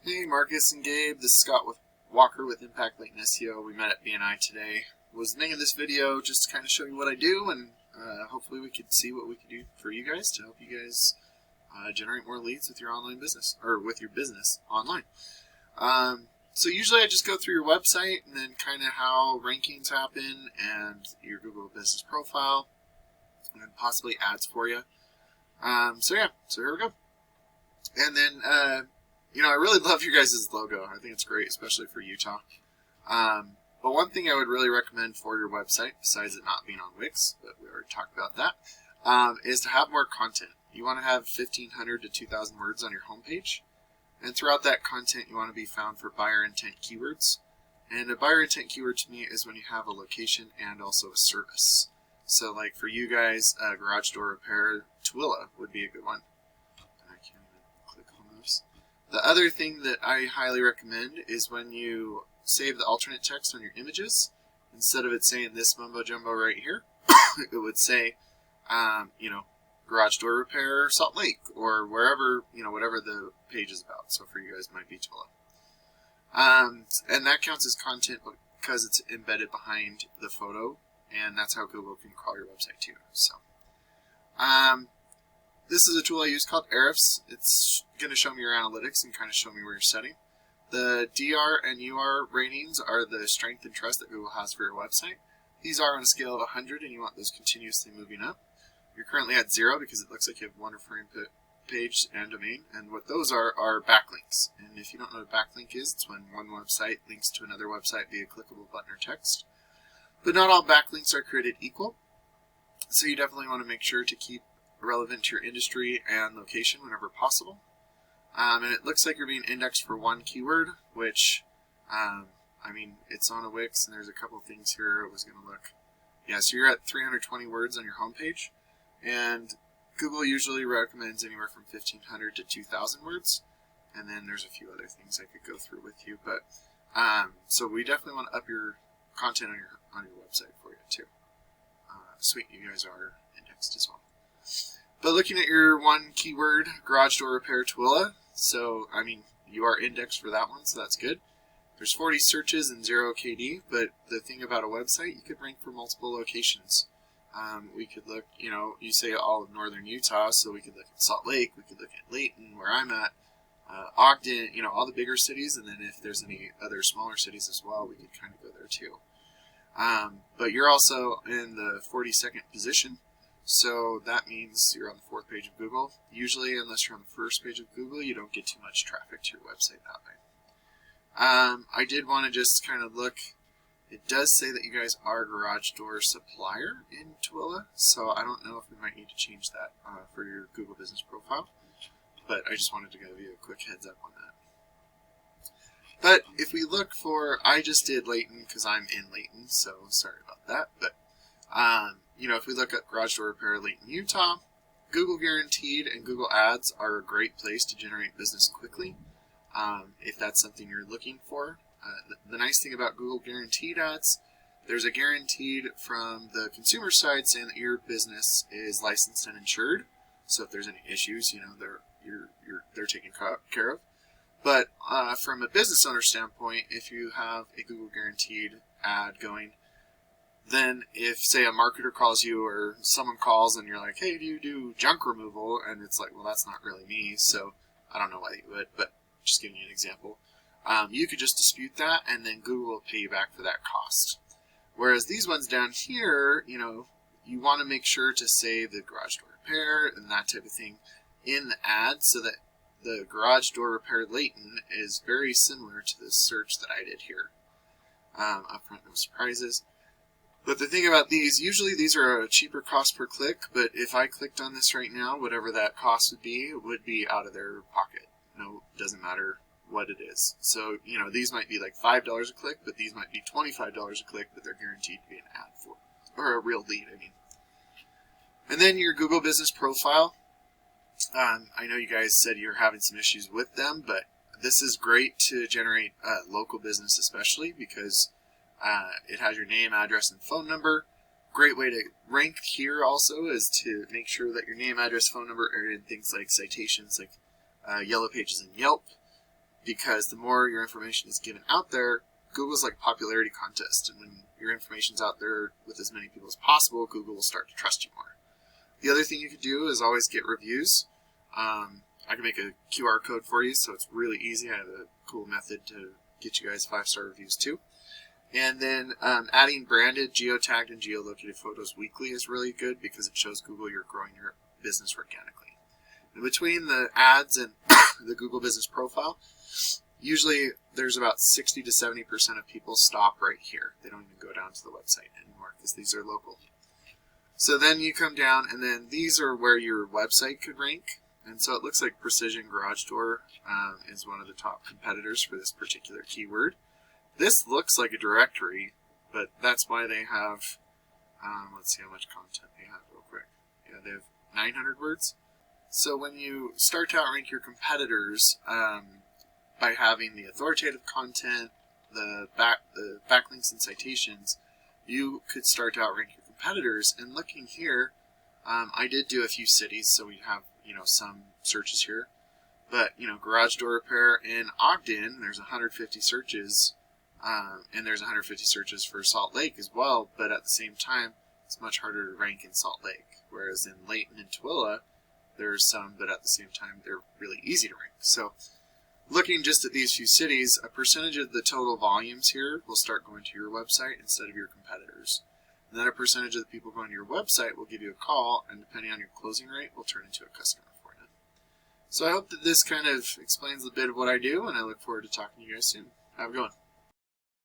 Hey Marcus and Gabe, this is Scott with Walker with Impact Latent SEO. We met at BNI today. Was making this video just to kind of show you what I do, and hopefully we could see what we can do for you guys to help you guys generate more leads with your online business, or with your business online. So usually I just go through your website and then kind of how rankings happen and your Google business profile and then possibly ads for you. So here we go. And then, I really love your guys' logo. I think it's great, especially for Utah. But one thing I would really recommend for your website, besides it not being on Wix, but we already talked about that, is to have more content. You want to have 1,500 to 2,000 words on your homepage. And throughout that content, you want to be found for buyer intent keywords. And a buyer intent keyword to me is when you have a location and also a service. So like for you guys, garage door repair, Tooele would be a good one. I can't even click on those. The other thing that I highly recommend is when you save the alternate text on your images, instead of it saying this mumbo jumbo right here, it would say, garage door repair, Salt Lake, or wherever, whatever the page is about. So for you guys, it might be Tooele. And that counts as content because it's embedded behind the photo, and that's how Google can crawl your website too. So, this is a tool I use called Ahrefs. It's going to show me your analytics and kind of show me where you're setting. The DR and UR ratings are the strength and trust that Google has for your website. These are on a scale of 100, and you want those continuously moving up. You're currently at 0 because it looks like you have one referring page and domain, and what those are backlinks. And if you don't know what a backlink is, it's when one website links to another website via clickable button or text. But not all backlinks are created equal, so you definitely want to make sure to keep relevant to your industry and location whenever possible. And it looks like you're being indexed for one keyword, which, it's on a Wix, and there's a couple of things here I was going to look. Yeah, so you're at 320 words on your homepage, and Google usually recommends anywhere from 1,500 to 2,000 words, and then there's a few other things I could go through with you, but, so we definitely want to up your content on your website for you, too. Sweet, you guys are indexed as well. But looking at your one keyword, garage door repair Tooele, so, you are indexed for that one, so that's good. There's 40 searches and 0 KD, but the thing about a website, you could rank for multiple locations. We could look, you say all of northern Utah, so we could look at Salt Lake, we could look at Layton, where I'm at, Ogden, all the bigger cities, and then if there's any other smaller cities as well, we could kind of go there too. But you're also in the 42nd position. So that means you're on the 4th page of Google. Usually, unless you're on the 1st page of Google, you don't get too much traffic to your website that way. I did want to just kind of look. It does say that you guys are a garage door supplier in Tooele, so I don't know if we might need to change that for your Google business profile. But I just wanted to give you a quick heads up on that. But if we look for, I just did Layton because I'm in Layton, so sorry about that. But if we look at garage door repair Layton, Utah, Google Guaranteed and Google Ads are a great place to generate business quickly. If that's something you're looking for. The nice thing about Google Guaranteed ads, there's a guaranteed from the consumer side saying that your business is licensed and insured. So if there's any issues, they're taken care of. But from a business owner standpoint, if you have a Google Guaranteed ad going, then if, say, a marketer calls you or someone calls and you're like, hey, do you do junk removal? And it's like, well, that's not really me, so I don't know why you would, but just giving you an example. You could just dispute that, and then Google will pay you back for that cost. Whereas these ones down here, you want to make sure to say the garage door repair and that type of thing in the ad so that the garage door repair Layton is very similar to the search that I did here. Upfront, no surprises. But the thing about these, usually these are a cheaper cost per click, but if I clicked on this right now, whatever that cost would be out of their pocket. No, doesn't matter what it is. So, these might be like $5 a click, but these might be $25 a click, but they're guaranteed to be an ad for, or a real lead, And then your Google business profile. I know you guys said you're having some issues with them, but this is great to generate local business, especially because it has your name, address, and phone number. Great way to rank here also is to make sure that your name, address, phone number are in things like citations like Yellow Pages and Yelp. because the more your information is given out there, Google's like a popularity contest, and when your information's out there with as many people as possible, Google will start to trust you more. The other thing you could do is always get reviews. I can make a QR code for you, so it's really easy. I have a cool method to get you guys 5-star reviews too. And then adding branded, geotagged, and geolocated photos weekly is really good because it shows Google you're growing your business organically. And between the ads and the Google Business Profile, usually there's about 60 to 70% of people stop right here. They don't even go down to the website anymore because these are local. So then you come down, and then these are where your website could rank. And so it looks like Precision Garage Door is one of the top competitors for this particular keyword. This looks like a directory, but that's why they have, let's see how much content they have real quick. Yeah, they have 900 words. So when you start to outrank your competitors by having the authoritative content, the backlinks and citations, you could start to outrank your competitors. And looking here, I did do a few cities, so we have some searches here. But garage door repair in Ogden, there's 150 searches, and there's 150 searches for Salt Lake as well. But at the same time, it's much harder to rank in Salt Lake. Whereas in Layton and Tooele, there's some, but at the same time, they're really easy to rank. So looking just at these few cities, a percentage of the total volumes here will start going to your website instead of your competitors. And then a percentage of the people going to your website will give you a call, and depending on your closing rate, will turn into a customer for you. So I hope that this kind of explains a bit of what I do, and I look forward to talking to you guys soon. Have a good one.